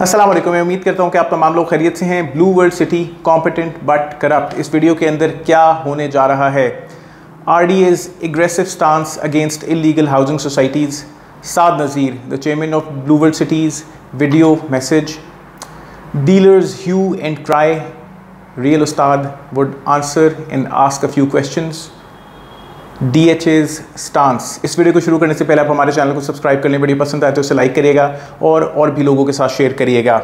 अस्सलाम वालेकुम। मैं उम्मीद करता हूं कि आप तमाम लोग खैरियत से हैं। Blue world city competent but corrupt, इस वीडियो के अंदर क्या होने जा रहा है। RDA's aggressive stance against illegal housing societies. Saad Nazir, the chairman of Blue World Cities, video message. Dealers hue and cry. Real Ustad would answer and ask a few questions. DHA's stance। इस video को शुरू करने से पहले आप हमारे channel को subscribe कर लें। वीडियो पसंद आए तो उसे लाइक करिएगा और भी लोगों के साथ शेयर करिएगा।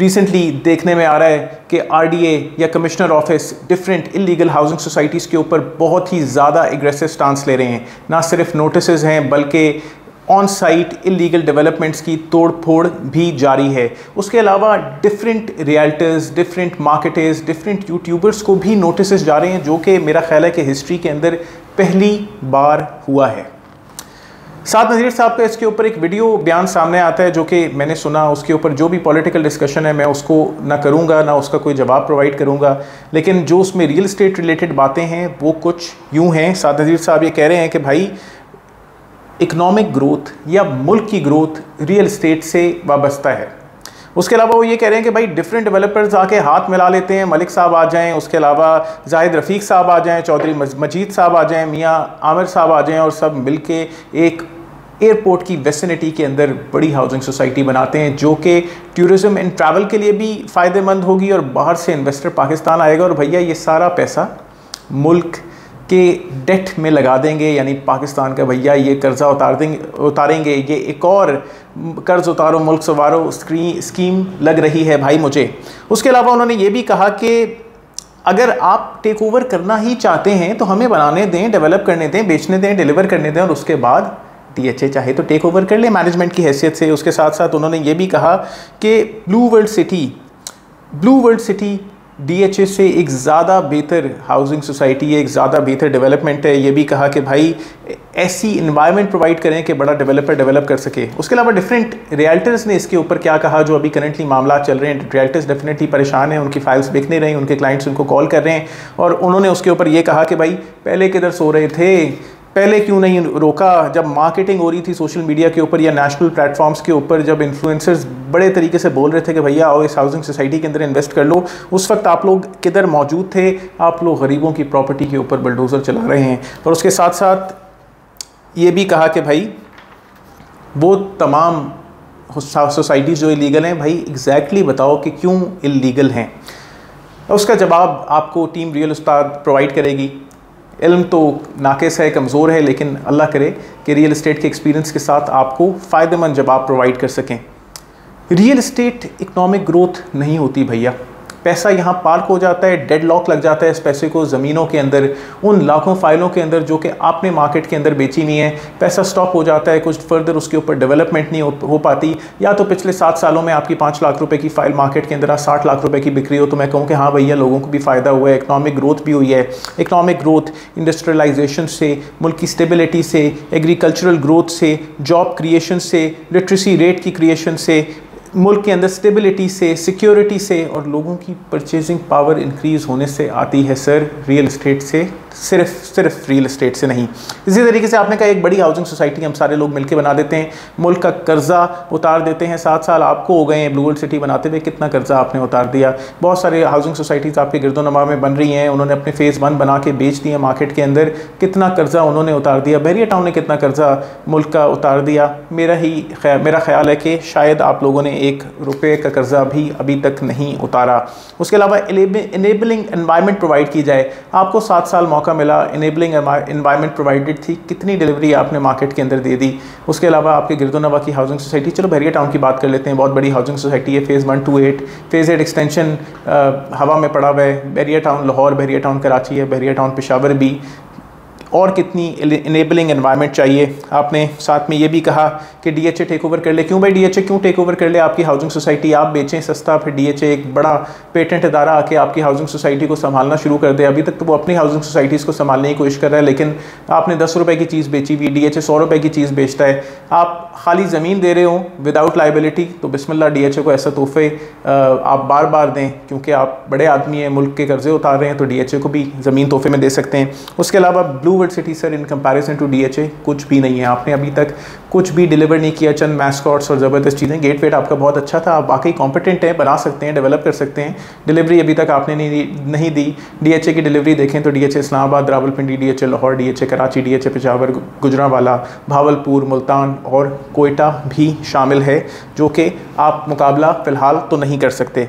रिसेंटली देखने में आ रहा है कि RDA या commissioner office different illegal housing societies के ऊपर बहुत ही ज़्यादा एग्रेसिव स्टांस ले रहे हैं। ना सिर्फ नोटिसेस हैं बल्कि ऑन साइट इलीगल डेवलपमेंट्स की तोड़ फोड़ भी जारी है। उसके अलावा different realtors, different marketers, different YouTubers को भी नोटिसेस जा रहे हैं, जो कि मेरा ख्याल है कि हिस्ट्री के अंदर पहली बार हुआ है। साद नज़ीर साहब का इसके ऊपर एक वीडियो बयान सामने आता है जो कि मैंने सुना। उसके ऊपर जो भी पॉलिटिकल डिस्कशन है मैं उसको ना करूँगा, ना उसका कोई जवाब प्रोवाइड करूँगा, लेकिन जो उसमें रियल एस्टेट रिलेटेड बातें हैं वो कुछ यूँ हैं। साद नज़ीर साहब ये कह रहे हैं कि भाई इकोनॉमिक ग्रोथ या मुल्क की ग्रोथ रियल एस्टेट से वाबस्ता है। उसके अलावा वो ये कह रहे हैं कि भाई डिफरेंट डेवलपर्स आके हाथ मिला लेते हैं। मलिक साहब आ जाएं, उसके अलावा जाहिद रफ़ीक साहब आ जाएं, चौधरी मजीद साहब आ जाएं, मियाँ आमिर साहब आ जाएं और सब मिलके एक एयरपोर्ट की वेसिनिटी के अंदर बड़ी हाउसिंग सोसाइटी बनाते हैं, जो कि टूरिज़म एंड ट्रैवल के लिए भी फ़ायदेमंद होगी और बाहर से इन्वेस्टर पाकिस्तान आएगा और भैया ये सारा पैसा मुल्क के डेट में लगा देंगे। यानी पाकिस्तान का भैया ये कर्ज़ा उतारेंगे। ये एक और कर्ज़ उतारो मुल्क संवारो स्कीम लग रही है भाई मुझे। उसके अलावा उन्होंने ये भी कहा कि अगर आप टेक ओवर करना ही चाहते हैं तो हमें बनाने दें, डेवलप करने दें, बेचने दें, डिलीवर करने दें और उसके बाद DHA चाहे तो टेक ओवर कर ले मैनेजमेंट की हैसियत से। उसके साथ साथ उन्होंने ये भी कहा कि ब्लू वर्ल्ड सिटी DHA से एक ज़्यादा बेहतर हाउसिंग सोसाइटी है, एक ज़्यादा बेहतर डेवलपमेंट है। ये भी कहा कि भाई ऐसी इन्वायरमेंट प्रोवाइड करें कि बड़ा डेवलपर डेवलप कर सके। उसके अलावा डिफरेंट रियल्टर्स ने इसके ऊपर क्या कहा, जो अभी करंटली मामला चल रहे हैं। रियल्टर्स डेफिनेटली परेशान हैं, उनकी फाइल्स बिक नहीं रही, उनके क्लाइंट्स उनको कॉल कर रहे हैं और उन्होंने उसके ऊपर ये कहा कि भाई पहले किधर सो रहे थे, पहले क्यों नहीं रोका। जब मार्केटिंग हो रही थी सोशल मीडिया के ऊपर या नेशनल प्लेटफॉर्म्स के ऊपर, जब इन्फ्लुएंसर्स बड़े तरीके से बोल रहे थे कि भैया आओ इस हाउसिंग सोसाइटी के अंदर इन्वेस्ट कर लो, उस वक्त आप लोग किधर मौजूद थे। आप लोग गरीबों की प्रॉपर्टी के ऊपर बुलडोज़र चला रहे हैं। और उसके साथ साथ ये भी कहा कि भाई वो तमाम सोसाइटीज़ जो इलीगल हैं, भाई एग्जैक्टली बताओ कि क्यों इलीगल हैं। उसका जवाब आपको टीम रियल उस्ताद प्रोवाइड करेगी। इल्म तो नाक़िस है, कमज़ोर है, लेकिन अल्लाह करे कि रियल एस्टेट के एक्सपीरियंस के साथ आपको फ़ायदेमंद जवाब प्रोवाइड कर सकें। रियल एस्टेट इकनॉमिक ग्रोथ नहीं होती भैया। पैसा यहाँ पार्क हो जाता है, डेड लॉक लग जाता है इस पैसे को ज़मीनों के अंदर, उन लाखों फाइलों के अंदर जो कि आपने मार्केट के अंदर बेची हुई हैं। पैसा स्टॉप हो जाता है, कुछ फर्दर उसके ऊपर डेवलपमेंट नहीं हो पाती। या तो पिछले 7 सालों में आपकी 5 लाख रुपए की फ़ाइल मार्केट के अंदर 60 लाख रुपए की बिक्री हो तो मैं कहूँ कि हाँ भैया लोगों को भी फ़ायदा हुआ है, इकनॉमिक ग्रोथ भी हुई है। इकनॉमिक ग्रोथ इंडस्ट्रियलाइजेशन से, मुल्क की स्टेबिलिटी से, एग्रीकल्चरल ग्रोथ से, जॉब क्रिएशन से, लिटरेसी रेट की क्रिएशन से, मुल्क के अंदर स्टेबिलिटी से, सिक्योरिटी से और लोगों की परचेजिंग पावर इंक्रीज़ होने से आती है सर। रियल एस्टेट से सिर्फ रियल एस्टेट से नहीं। इसी तरीके से आपने कहा एक बड़ी हाउसिंग सोसाइटी हम सारे लोग मिलकर बना देते हैं, मुल्क का कर्जा उतार देते हैं। 7 साल आपको हो गए हैं ब्लू वर्ल्ड सिटी बनाते हुए, कितना कर्जा आपने उतार दिया। बहुत सारे हाउसिंग सोसाइटीज़ आपके गिरदोनमा में बन रही हैं, उन्होंने अपने फेज़ 1 बना के बेच दिए मार्केट के अंदर, कितना कर्जा उन्होंने उतार दिया। बहरिया टाउन ने कितना कर्जा मुल्क का उतार दिया। मेरा ख्याल है कि शायद आप लोगों ने ₹1 का कर्जा भी अभी तक नहीं उतारा। उसके अलावा इनेबलिंग एनवायरनमेंट प्रोवाइड की जाए। आपको 7 साल मौका मिला, इनेबलिंग एनवायरनमेंट प्रोवाइडेड थी, कितनी डिलीवरी आपने मार्केट के अंदर दे दी। उसके अलावा आपके गिरदोनवा की हाउसिंग सोसाइटी, चलो बहरिया टाउन की बात कर लेते हैं, बहुत बड़ी हाउसिंग सोसाइटी है। फेज़ 1 to 8, फेज़ 8 एक्सटेंशन हवा में पड़ा हुआ है। बहरिया टाउन लाहौर, बहरिया टाउन कराची है, बहरिया टाउन पेशावर भी। और कितनी इनेबलिंग एनवायरनमेंट चाहिए। आपने साथ में ये भी कहा कि DHA टेक ओवर कर ले। क्यों भाई DHA क्यों टेक ओवर कर ले आपकी हाउसिंग सोसाइटी? आप बेचें सस्ता, फिर DHA एक बड़ा पेटेंट इदारा आके आपकी हाउसिंग सोसाइटी को संभालना शुरू कर दे। अभी तक तो वो अपनी हाउसिंग सोसाइटीज़ को संभालने की कोशिश कर रहा है, लेकिन आपने 10 रुपये की चीज़ बेची हुई, DHA 100 रुपये की चीज़ बेचता है। आप खाली ज़मीन दे रहे हो विदाउट लाइबिलिटी, तो बिस्मिल्लाह DHA को ऐसा तोहफे आप बार बार दें, क्योंकि आप बड़े आदमी हैं, मुल्क के कर्जे उतार रहे हैं, तो DHA को भी ज़मीन तोहफे में दे सकते हैं। उसके अलावा blue blue world city sir in comparison to DHA कुछ भी नहीं है। आपने अभी तक कुछ भी डिलीवर नहीं किया, चंद मैस्कॉट्स और ज़बरदस्त चीज़ें। गेट वेट आपका बहुत अच्छा था, आप वाकई कॉम्पिटेंट हैं, बना सकते हैं, डेवलप कर सकते हैं। डिलीवरी अभी तक आपने नहीं दी। DHA की डिलीवरी देखें तो DHA Islamabad, Rawalpindi, DHA Lahore, DHA Karachi, DHA Peshawar, Gujranwala, Bahawalpur, Multan और कोयटा भी शामिल है, जो कि आप मुकाबला फ़िलहाल तो नहीं कर सकते।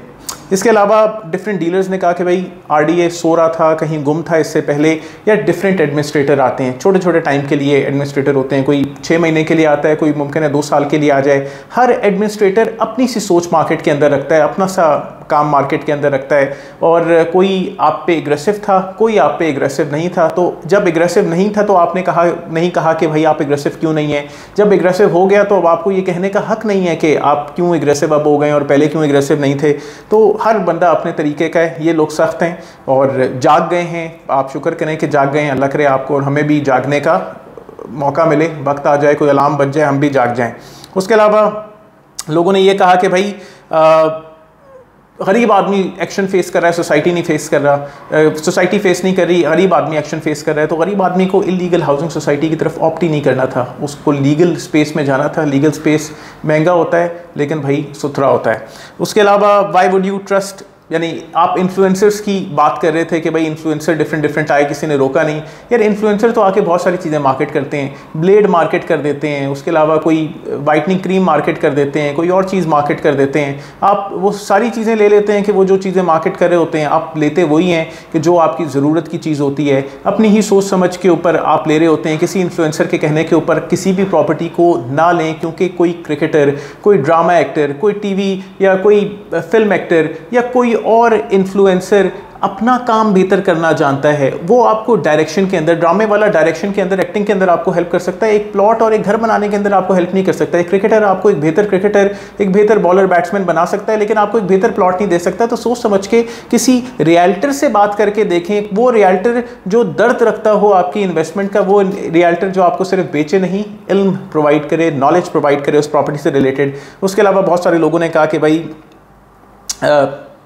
इसके अलावा डिफरेंट डीलर्स ने कहा कि भाई RDA सो रहा था, कहीं गुम था इससे पहले, या डिफरेंट एडमिनिस्ट्रेटर आते हैं, छोटे छोटे टाइम के लिए एडमिनिस्ट्रेटर होते हैं, कोई 6 महीने के लिए आता है, कोई मुमकिन है 2 साल के लिए आ जाए। हर एडमिनिस्ट्रेटर अपनी सी सोच मार्केट के अंदर रखता है, अपना सा काम मार्केट के अंदर रखता है, और कोई आप पे एग्रेसिव था, कोई आप पे एग्रेसिव नहीं था। तो जब एग्रेसिव नहीं था तो आपने नहीं कहा कि भाई आप एग्रेसिव क्यों नहीं है। जब एग्रेसिव हो गया तो अब आपको ये कहने का हक नहीं है कि आप क्यों एग्रेसिव अब हो गए और पहले क्यों एग्रेसिव नहीं थे। तो हर बंदा अपने तरीके का है। ये लोग सख्त हैं और जाग गए हैं, आप शुक्र करें कि जाग गए हैं। अल्लाह करे आपको और हमें भी जागने का मौका मिले, वक्त आ जाए, कोई अलार्म बज जाए, हम भी जाग जाएं। उसके अलावा लोगों ने ये कहा कि भाई गरीब आदमी एक्शन फेस कर रहा है, सोसाइटी नहीं फेस कर रहा, सोसाइटी फेस नहीं कर रही, गरीब आदमी एक्शन फेस कर रहा है। तो गरीब आदमी को इलीगल हाउसिंग सोसाइटी की तरफ ऑप्ट ही नहीं करना था, उसको लीगल स्पेस में जाना था। लीगल स्पेस महंगा होता है लेकिन भाई सुथरा होता है। उसके अलावा व्हाई वुड यू ट्रस्ट, यानी आप इन्फ्लुएंसर्स की बात कर रहे थे कि भाई इन्फ्लुएंसर डिफरेंट आए, किसी ने रोका नहीं। यार इन्फ्लुएंसर तो आके बहुत सारी चीज़ें मार्केट करते हैं, ब्लेड मार्केट कर देते हैं, उसके अलावा कोई वाइटनिंग क्रीम मार्केट कर देते हैं, कोई और चीज़ मार्केट कर देते हैं। आप वो सारी चीज़ें ले लेते हैं कि वो जो चीज़ें मार्केट कर रहे होते हैं आप लेते वही हैं कि जो आपकी ज़रूरत की चीज़ होती है। अपनी ही सोच समझ के ऊपर आप ले रहे होते हैं, किसी इन्फ्लुएंसर के कहने के ऊपर किसी भी प्रॉपर्टी को ना लें, क्योंकि कोई क्रिकेटर, कोई ड्रामा एक्टर, कोई TV या कोई फिल्म एक्टर या कोई और इन्फ्लुएंसर अपना काम बेहतर करना जानता है। वो आपको डायरेक्शन के अंदर, ड्रामे वाला डायरेक्शन के अंदर, एक्टिंग के अंदर आपको हेल्प कर सकता है। एक प्लॉट और एक घर बनाने के अंदर आपको हेल्प नहीं कर सकता। एक क्रिकेटर आपको एक बेहतर क्रिकेटर, एक बेहतर बॉलर, बैट्समैन बना सकता है, लेकिन आपको एक बेहतर प्लॉट नहीं दे सकता। तो सोच समझ के किसी रियल्टर से बात करके देखें, वो रियल्टर जो दर्द रखता हो आपकी इन्वेस्टमेंट का, वो रियल्टर जो आपको सिर्फ बेचे नहीं, इल्म प्रोवाइड करे, नॉलेज प्रोवाइड करे उस प्रॉपर्टी से रिलेटेड। उसके अलावा बहुत सारे लोगों ने कहा कि भाई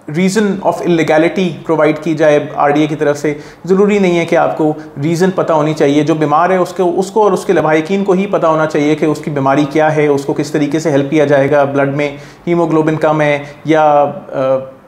रीज़न ऑफ इलीगैलिटी प्रोवाइड की जाए RDA की तरफ से। ज़रूरी नहीं है कि आपको रीज़न पता होनी चाहिए। जो बीमार है उसको और उसके लवाहिकीन को ही पता होना चाहिए कि उसकी बीमारी क्या है, उसको किस तरीके से हेल्प किया जाएगा। ब्लड में हीमोग्लोबिन कम है, या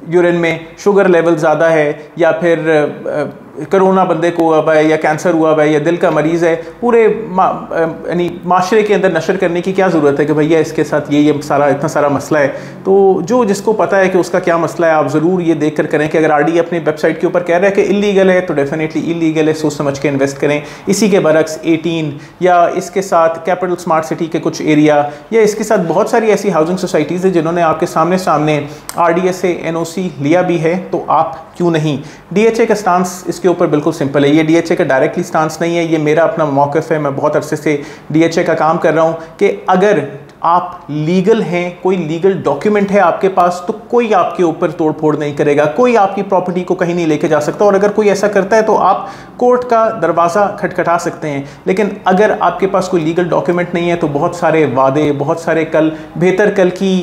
यूरिन में शुगर लेवल ज़्यादा है, या फिर कोरोना बंदे को हुआ है, या कैंसर हुआ है, या दिल का मरीज़ है, पूरे यानी माशरे के अंदर नशर करने की क्या ज़रूरत है कि भैया इसके साथ ये सारा इतना सारा मसला है। तो जो जिसको पता है कि उसका क्या मसला है, आप ज़रूर ये देख कर करें कि अगर RDA अपनी वेबसाइट के ऊपर कह रहा है कि इलीगल है तो डेफिनेटली इलीगल है, सोच समझ के इन्वेस्ट करें। इसी के बरक्स 18 या इसके साथ कैपिटल स्मार्ट सिटी के कुछ एरिया, या इसके साथ बहुत सारी ऐसी हाउसिंग सोसाइटीज़ हैं जिन्होंने आपके सामने RDA से NOC लिया भी है, तो आप क्यों नहीं। DHA का स्टांस इसके ऊपर बिल्कुल सिंपल है। ये DHA का डायरेक्टली स्टांस नहीं है, ये मेरा अपना मौक़िफ़ है। मैं बहुत अरसे से DHA का काम कर रहा हूँ कि अगर आप लीगल हैं, कोई लीगल डॉक्यूमेंट है आपके पास, तो कोई आपके ऊपर तोड़ फोड़ नहीं करेगा, कोई आपकी प्रॉपर्टी को कहीं नहीं लेके जा सकता। और अगर कोई ऐसा करता है तो आप कोर्ट का दरवाज़ा खटखटा सकते हैं। लेकिन अगर आपके पास कोई लीगल डॉक्यूमेंट नहीं है तो बहुत सारे वादे, बहुत सारे बेहतर कल की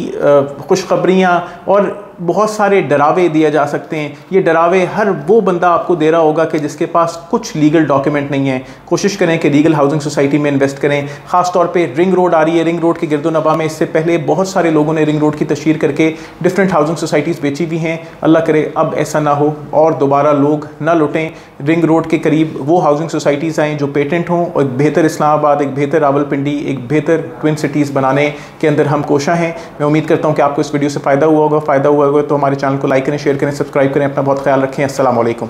खुशखबरियाँ और बहुत सारे डरावे दिए जा सकते हैं। ये डरावे हर वो बंदा आपको दे रहा होगा कि जिसके पास कुछ लीगल डॉक्यूमेंट नहीं है। कोशिश करें कि लीगल हाउसिंग सोसाइटी में इन्वेस्ट करें। ख़ास तौर पे रिंग रोड आ रही है, रिंग रोड के गिरदोनवा में इससे पहले बहुत सारे लोगों ने रिंग रोड की तशहीर करके डिफरेंट हाउसिंग सोसाइटीज़ बेची भी हैं। अल्लाह करे अब ऐसा ना हो और दोबारा लोग ना लुटें। रिंग रोड के करीब वो हाउसिंग सोसाइटीज़ आएँ जो पेटेंट हों, और एक बेहतर इस्लामाबाद, एक बेहतर रावलपिंडी, एक बेहतर ट्विन सिटीज़ बनाने के अंदर हम कोशा हैं। मैं उम्मीद करता हूँ कि आपको इस वीडियो से फ़ायदा हुआ होगा। तो हमारे चैनल को लाइक करें, शेयर करें, सब्सक्राइब करें। अपना बहुत ख्याल रखें। अस्सलाम वालेकुम।